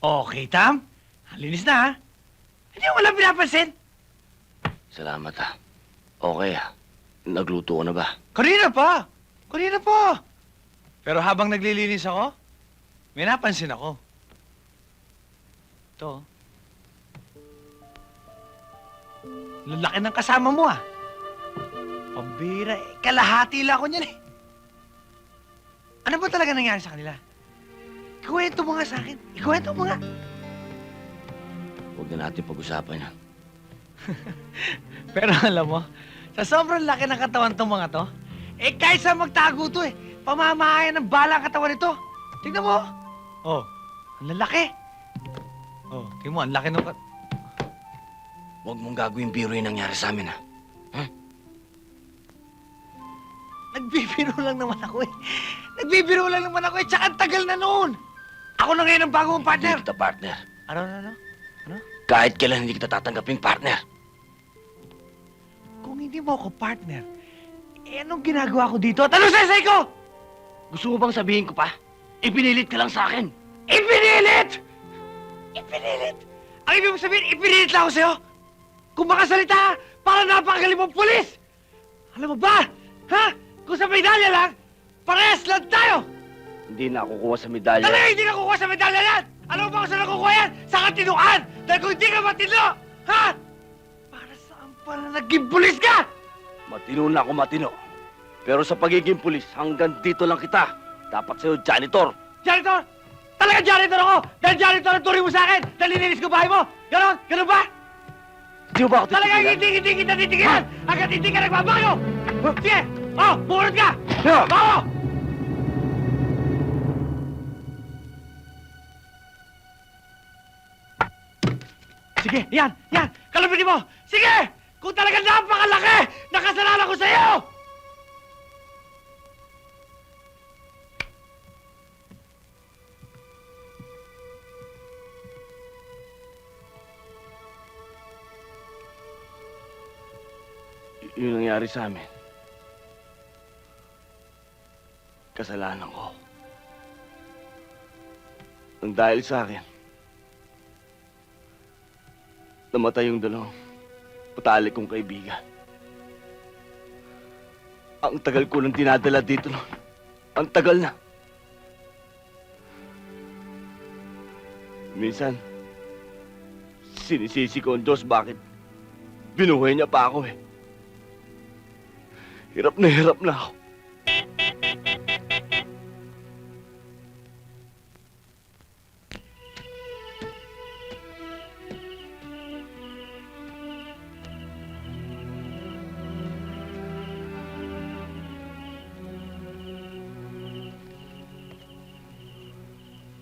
Okay, Tam. Ang linis na, ha? Hindi mo walang pinapansin. Salamat ha. Okay ha. Nagluto ko na ba? Kanina pa. Kanina pa. Pero habang naglilinis ako, may napansin ako. Ito. Lalaki ng kasama mo, ah. Pambira, eh. Kalahati lang ako niyan, eh. Ano ba talaga nangyari sa kanila? Ikuwento mo nga sa akin. Ikuwento mo nga. Huwag na natin pag-usapan yan. Pero alam mo, sa sobrang laki ng katawan tong mga to, eh kahit saan magtago to eh, pamamahayan ng bala ang katawan nito. Tingnan mo. Oh, ang lalaki. Oh, tingnan mo, ang laki ng Huwag mong gagawin biro yung nangyari sa amin ha. Nagbibiro lang naman ako eh. Nagbibiro lang naman ako eh, tsaka ang tagal na noon. Ako na ngayon ang bagong partner. Hindi kita partner. Ano? Kahit kailan hindi kita tatanggaping partner. Kung hindi mo ako partner, eh anong ginagawa ko dito? At anong sasay ko? Gusto mo bang sabihin ko pa? Ipinilit ka lang sa akin. Ipinilit! Ipinilit! Ang ibig mo sabihin, ipinilit lang ako sa'yo? Kung makasalita, para napakagaling mong pulis! Alam mo ba? Ha? Kung sa medalya lang, parehas lang tayo! Hindi na kukuha sa medalya. Talaga hindi nakukuha sa medalya yan! Alam mo ba kung saan nakukuha yan? Sa katinuan! Dahil kung hindi ka matino, ha? Para saan pala naging pulis ka? Matino na ako matino. Pero sa pagiging pulis, hanggang dito lang kita. Dapat sa'yo, janitor. Janitor! Talaga janitor ako! Dahil janitor ang turing mo sa akin! Dahil nilinis ko bahay mo! Ganon? Ganon ba? Di mo ba ako Talaga titigilan? hindi kita titigilan! Hanggat hindi ka nagbabago! Sige! Oh! Bumunod ka! Yeah. Bago! Sige, yan! Kalupitin mo! Sige! Kung talaga napakalaki, nakasalanan ko sa'yo! Yung nangyari sa amin. Kasalanan ko. Ang dahil sa akin, namatay yung dalawang patalik kong kaibigan. Ang tagal ko nang dinadala dito noon. Ang tagal na. Minsan, sinisisi ko ang Diyos bakit binuhay niya pa ako eh. Hirap na ako.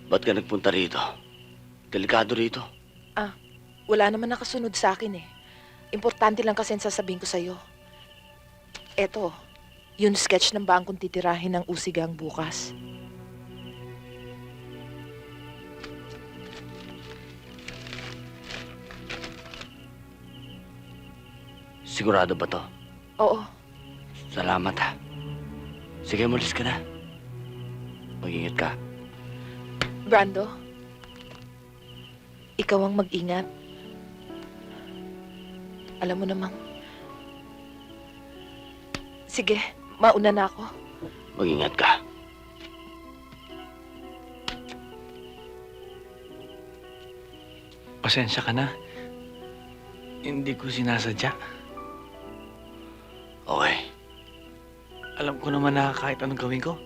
Ba't ka nagpunta rito? Delikado rito. Wala naman nakasunod sa akin eh. Importante lang kasi ang sasabihin ko sa'yo. Eto, yung sketch ng bangkong titirahin ng usigang bukas. Sigurado ba to? Oo, Salamat ha. Sige, umalis ka na. Mag-ingat ka. Brando. Ikaw ang mag-ingat. Alam mo namang... Sige, mauna na ako. Mag-ingat ka. Pasensya ka na. Hindi ko sinasadya. Okay. Alam ko naman na kahit anong gawin ko,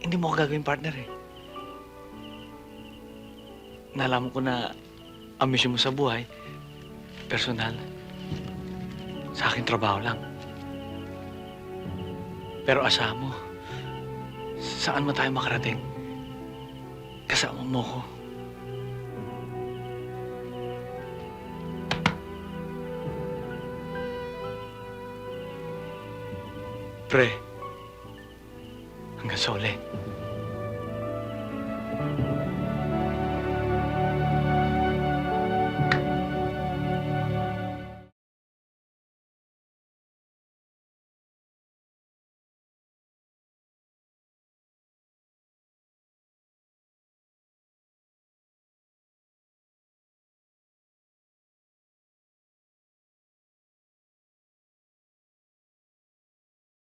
hindi mo ako gagawin partner eh. Nalaman ko na ang mission mo sa buhay, personal. Sa akin, trabaho lang. Pero asahan mo, saan man tayo makarating, kasama mo ko. Pre, hanggang sa uli.